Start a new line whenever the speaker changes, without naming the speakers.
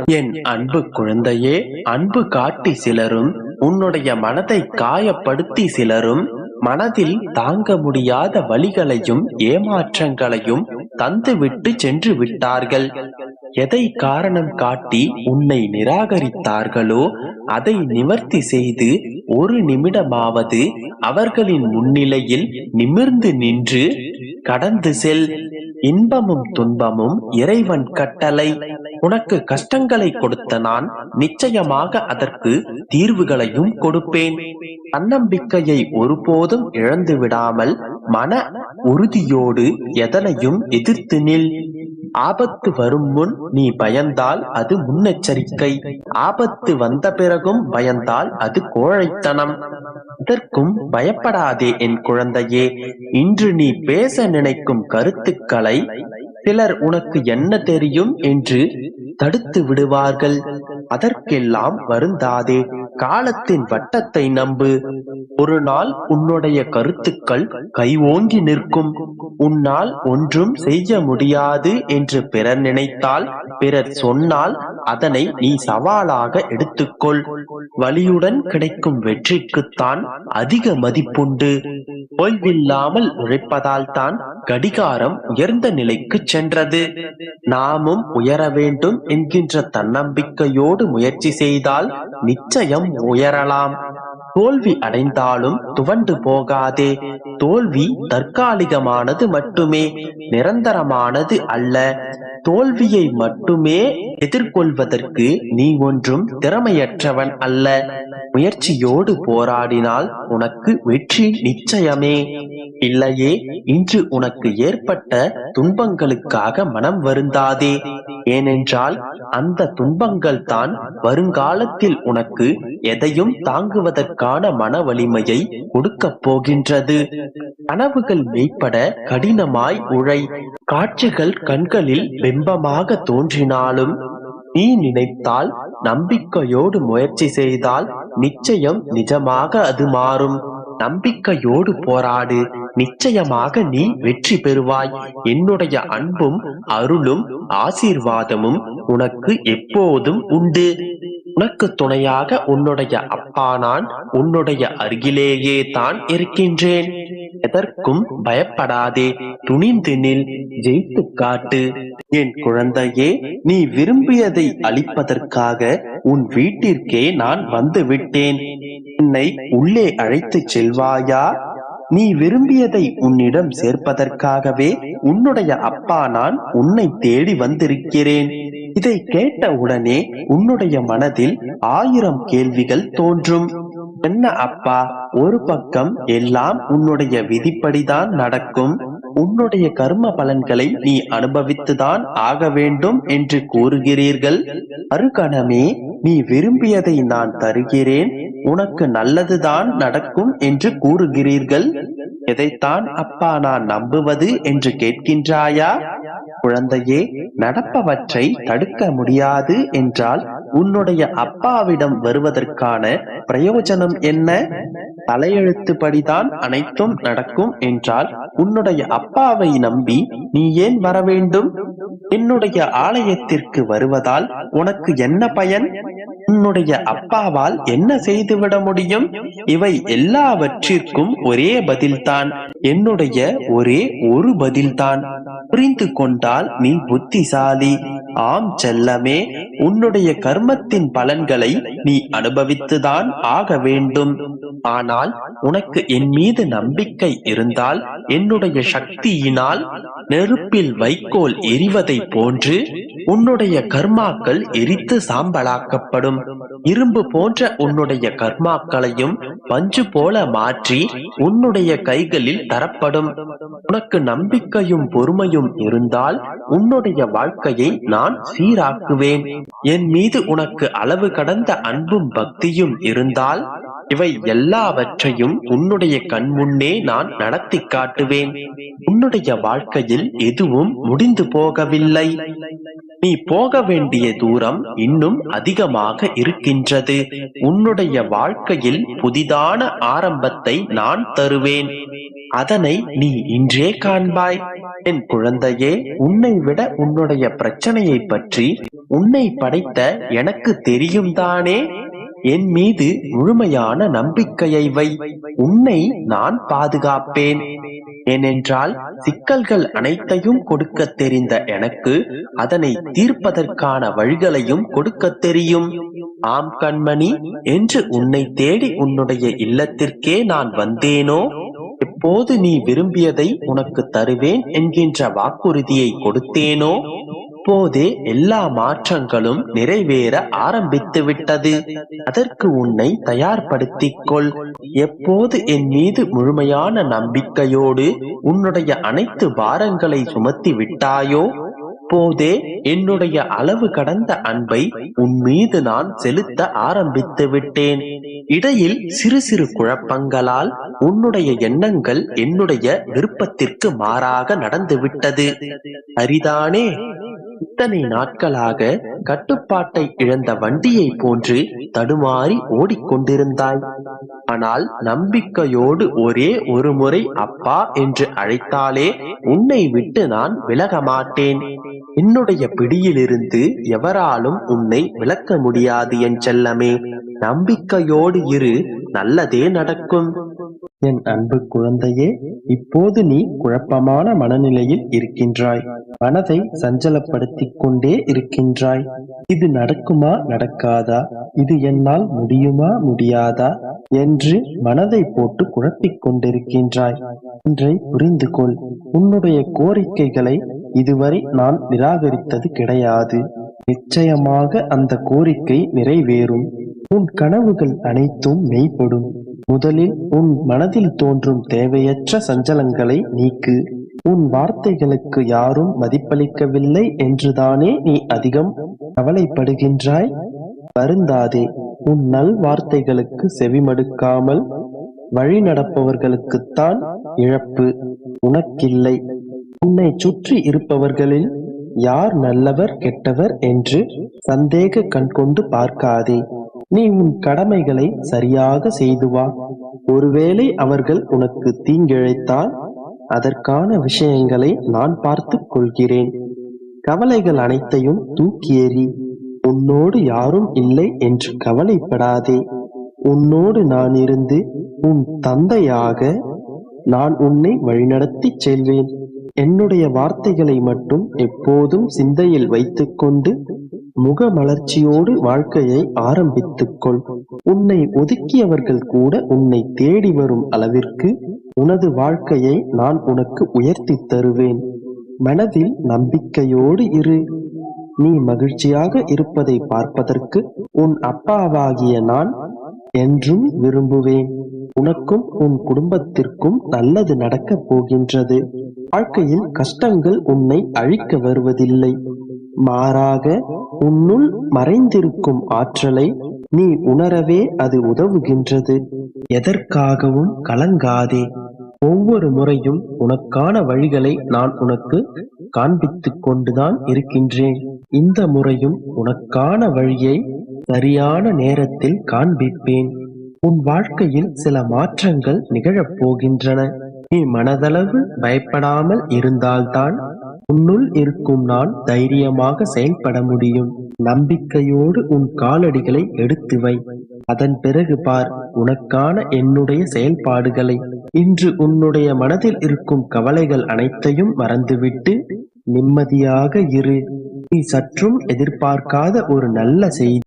என் அன்பு குழந்தையே, அன்பு காட்டி சிலரும், உன்னுடைய மனதை காயப்படுத்தி சிலரும், மனதில் தாங்க முடியாத வலிகளையும் ஏமாற்றங்களையும் தந்துவிட்டு சென்று விட்டார்கள். எதை காரணம் காட்டி உன்னை நிராகரித்தார்களோ அதை நிவர்த்தி செய்து ஒரு நிமிடமாவது அவர்களின் முன்னிலையில் நிமிர்ந்து நின்று கடந்து செல். இன்பமும் துன்பமும் இறைவன் கட்டளை. உனக்கு கஷ்டங்களை கொடுத்த நான் நிச்சயமாக அதற்கு தீர்வுகளையும் கொடுப்பேன். தன்னம்பிக்கையை ஒருபோதும் இழந்து விடாமல் மன உறுதியோடு எதனையும் எதிர்த்து நில். ஆபத்து வரும் முன் நீ பயந்தால் அது முன்னெச்சரிக்கை. ஆபத்து வந்த பிறகும் பயந்தால் அது கோழைத்தனம். இதற்கும் பயப்படாதே என் குழந்தையே. இன்று நீ பேச நினைக்கும் கருத்துக்களை சிலர் உனக்கு என்ன தெரியும் என்று தடுத்து விடுவார்கள். அதற்கெல்லாம் வருந்தாதே. காலத்தின் வட்டத்தை நம்பு. ஒரு நாள் உன்னுடைய கருத்துக்கள் கைவோங்கி நிற்கும். உன்னால் ஒன்றும் செய்ய முடியாது என்று பிறர் நினைத்தால், பிறர் சொன்னால் அதனை நீ சவாலாக எடுத்துக்கொள். வலியுடன் கிடைக்கும் வெற்றிக்குத்தான் அதிக மதிப்புண்டு. ஓய்வில்லாமல் உழைப்பதால் தான் கடிகாரம் உயர்ந்த நிலைக்கு சென்றது. நாமும் உயர வேண்டும் என்கின்ற தன்னம்பிக்கையோடு முயற்சி செய்தால் நிச்சயம் உயரலாம். தோல்வி அடைந்தாலும் துவண்டு போகாதே. தோல்வி தற்காலிகமானது மட்டுமே, நிரந்தரமானது அல்ல. தோல்வியை மட்டுமே எதிர்கொள்வதற்கு நீ ஒன்றும் திறமையற்றவன் அல்ல. முயற்சியோடு போராடினால் உனக்கு வெற்றி நிச்சயமே. இல்லையே, இன்று உனக்கு ஏற்பட்ட துன்பங்களுக்காக மனம் வருந்தாதே. ஏனென்றால் அந்த துன்பங்கள் தான் வருங்காலத்தில் உனக்கு எதையும் தாங்குவதற்கான மன வலிமையை கொடுக்கப் போகின்றது. கனவுகள் மெய்ப்பட கடினமாய் உழை. காட்சிகள் கண்களில் பிம்பமாக தோன்றினாலும் நீ நினைத்தால், நம்பிக்கையோடு முயற்சி செய்தால் நிச்சயம் நிஜமாக அது மாறும். நம்பிக்கையோடு போராடு. நிச்சயமாக நீ வெற்றி பெறுவாய். என்னுடைய அன்பும் அருளும் ஆசீர்வாதமும் உனக்கு எப்போதும் உண்டு. உனக்கு துணையாக உன்னுடைய அப்பா நான் உன்னுடைய அருகிலேயே தான் இருக்கின்றேன். எதற்கும் பயப்படாதே. துணிந்து நில். ஜெயித்து காட்டு. என் குழந்தையே, நீ விரும்பியதை அளிப்பதற்காக உன் வீட்டிற்கே நான் வந்து விட்டேன். என்னை உள்ளே அழைத்து செல்வாயா? நீ விரும்பியதை உன்னிடம் சேர்ப்பதற்காகவே உன்னுடைய அப்பா நான் உன்னை தேடி வந்திருக்கிறேன். இதை கேட்ட உடனே உன்னுடைய மனதில் 1000 கேள்விகள் தோன்றும். என்ன அப்பா, ஒரு பக்கம் எல்லாம் உன்னுடைய விதிப்படிதான் நடக்கும், உன்னுடைய கர்ம பலன்களை நீ அனுபவித்துதான் ஆக வேண்டும் என்று கூறுகிறீர்கள். மறுகணமே நீ விரும்பியதை நான் தருகிறேன், உனக்கு நல்லதுதான் நடக்கும் என்று கூறுகிறீர்கள். எதைத்தான் அப்பா நான் நம்புவது என்று கேட்கின்றாயா? குழந்தையே, நடப்பவற்றை தடுக்க முடியாது என்றால் உன்னுடைய அப்பாவிடம் வருவதற்கான பிரயோஜனம் என்ன? தலையெழுத்துப்படிதான் அனைத்தும் நடக்கும் என்றால் உன்னுடைய அப்பாவை நம்பி நீ ஏன் வர வேண்டும்? என்னுடைய ஆலயத்திற்கு வருவதால் உனக்கு என்ன பயன்? உன்னுடைய அப்பாவால் என்ன செய்துவிட முடியும்? இவை எல்லாவற்றிற்கும் ஒரே பதில்தான். என்னுடைய ஒரே ஒரு பதில்தான். புரிந்து கொண்டால் நீ புத்திசாலி. ஆம் செல்லமே, உன்னுடைய கர்மத்தின் பலன்களை நீ அனுபவித்துதான் ஆக வேண்டும். ஆனால் உனக்கு என் மீது நம்பிக்கை இருந்தால், என்னுடைய சக்தியினால் நெருப்பில் வைக்கோல் எரிவதை போன்று உன்னுடைய கர்மாக்கள் எரித்து சாம்பலாக்கப்படும். இரும்பு போன்ற உன்னுடைய கர்மாக்களையும் பஞ்சு போல மாற்றி உன்னுடைய கைகளில் தரப்படும். உனக்கு நம்பிக்கையும் பொறுமையும் இருந்தால் உன்னுடைய வாழ்க்கையை நான் சீராக்குவேன். என் மீது உனக்கு அளவு கடந்த அன்பும் பக்தியும் இருந்தால் இவை எல்லாவற்றையும் உன்னுடைய கண் முன்னே நான் நடத்தி காட்டுவேன். உன்னுடைய வாழ்க்கையில் எதுவும் முடிந்து போகவில்லை. நீ போக வேண்டிய தூரம் இன்னும் அதிகமாக இருக்கின்றது. உன்னுடைய வாழ்க்கையில் புதிதான ஆரம்பத்தை நான் தருவேன். அதனை நீ இன்றே காண்பாய். என் குழந்தையே, உன்னை விட உன்னுடைய பிரச்சனையை பற்றி உன்னை படைத்த எனக்கு தெரியும் தானே. என் மீது முழுமையான நம்பிக்கையை வை. உன்னை நான் பாதுகாப்பேன். ஏனென்றால் சிக்கல்கள் அனைத்தையும் கொடுக்க தெரிந்த எனக்கு அதனை தீர்ப்பதற்கான வழிகளையும் கொடுக்க தெரியும். ஆம் கண்மணி, என்று உன்னை தேடி உன்னுடைய இல்லத்திற்கே நான் வந்தேனோ, எப்போது நீ விரும்பியதை உனக்கு தருவேன் என்கின்ற வாக்குறுதியை கொடுத்தேனோ, அப்போதே எல்லா மாற்றங்களும் நிறைவேற ஆரம்பித்து விட்டது. அதற்கு உன்னை தயார்படுத்திக் கொள். எப்போது என் மீது முழுமையான நம்பிக்கையோடு உன்னுடைய அனைத்து பாரங்களை சுமத்தி விட்டாயோ, அப்போதே என்னுடைய அளவு கடந்த அன்பை உன் மீது நான் செலுத்த ஆரம்பித்து விட்டேன். இடையில் சிறு சிறு குழப்பங்களால் உன்னுடைய எண்ணங்கள் என்னுடைய விருப்பத்திற்கு மாறாக நடந்துவிட்டது. அரிதானே? இத்தனை நாட்களாக கட்டுப்பாட்டை இழந்த வண்டியை போன்று தடுமாறி ஓடிக்கொண்டிருந்தாய். ஆனால் நம்பிக்கையோடு ஒரே ஒரு முறை அப்பா என்று அழைத்தாலே உன்னை விட்டு நான் விலக மாட்டேன். என்னுடைய பிடியிலிருந்து எவராலும் உன்னை விலக்க முடியாது என் செல்லமே. நம்பிக்கையோடு இரு, நல்லதே நடக்கும். என் அன்பு குழந்தையே, இப்போது நீ குழப்பமான மனநிலையில் இருக்கின்றாய். மனதை சஞ்சலப்படுத்திக் கொண்டே இருக்கின்றாய். இது நடக்குமா நடக்காதா, இது என்னால் முடியுமா முடியாதா என்று மனதை போட்டு குழப்பிக் கொண்டிருக்கின்றாய். ஒன்றை புரிந்து கொள். உன்னுடைய கோரிக்கைகளை இதுவரை நான் நிராகரித்தது கிடையாது. நிச்சயமாக அந்த கோரிக்கை நிறைவேறும். உன் கனவுகள் அனைத்தும் மெய்ப்படும். முதலில் உன் மனதில் தோன்றும் தேவையற்ற சஞ்சலங்களை நீக்கு. உன் வார்த்தைகளுக்கு யாரும் மதிப்பளிக்கவில்லை என்றுதானே நீ அதிகம் கவலைப்படுகின்றாய்? வருந்தாதே. உன் நல் வார்த்தைகளுக்கு செவிமடுக்காமல் வழி நடப்பவர்களுக்குத்தான் இழப்பு, உனக்கில்லை. உன்னை சுற்றி இருப்பவர்களில் யார் நல்லவர் கெட்டவர் என்று சந்தேக கண் கொண்டு பார்க்காதே. நீ உன் கடமைகளை சரியாக செய்து வா. ஒருவேளை அவர்கள் உனக்கு தீங்கிழைத்தால் அதற்கான விஷயங்களை நான் பார்த்துக் கொள்கிறேன். கவலைகள் அனைத்தையும் தூக்கி எறி. உன்னோடு யாரும் இல்லை என்று கவலைப்படாதே. உன்னோடு நான் இருந்து உன் தந்தையாக நான் உன்னை வழிநடத்தி செல்வேன். என்னுடைய வார்த்தைகளை மட்டும் எப்போதும் சிந்தையில் வைத்துக்கொண்டு முகமலர்ச்சியோடு வாழ்க்கையை ஆரம்பித்துக்கொள். உன்னை ஒதுக்கியவர்கள் கூட உன்னை தேடி வரும் அளவிற்கு உனது வாழ்க்கையை நான் உனக்கு உயர்த்தி தருவேன். மனதில் நம்பிக்கையோடு இரு. நீ மகிழ்ச்சியாக இருப்பதை பார்ப்பதற்கு உன் அப்பாவாகிய நான் என்றும் விரும்புவேன். உனக்கும் உன் குடும்பத்திற்கும் நல்லது நடக்கப் போகின்றது. வாழ்க்கையில் கஷ்டங்கள் உன்னை அழிக்க வருவதில்லை. மாறாக உன்னுள் மறைந்திருக்கும் ஆற்றலை நீ உணரவே அது உதவுகின்றது. எதற்காகவும் கலங்காதே. ஒவ்வொரு முறையும் உனக்கான வழிகளை நான் உனக்கு காண்பித்துக் கொண்டுதான் இருக்கின்றேன். இந்த முறையும் உனக்கான வழியை சரியான நேரத்தில் காண்பிப்பேன். உன் வாழ்க்கையில் சில மாற்றங்கள் நிகழப் போகின்றன. நீ மனதளவு பயப்படாமல் இருந்தால்தான் உன்னுள் இருக்கும் நான் தைரியமாக செயல்பட முடியும். நம்பிக்கையோடு உன் காலடிகளை எடுத்து வை. அதன் பிறகு பார் உனக்கான என்னுடைய செயல்பாடுகளை. இன்று உன்னுடைய மனதில் இருக்கும் கவலைகள் அனைத்தையும் மறந்துவிட்டு நிம்மதியாக இரு. நீ சற்றும் எதிர்பார்க்காத ஒரு நல்ல செய்தி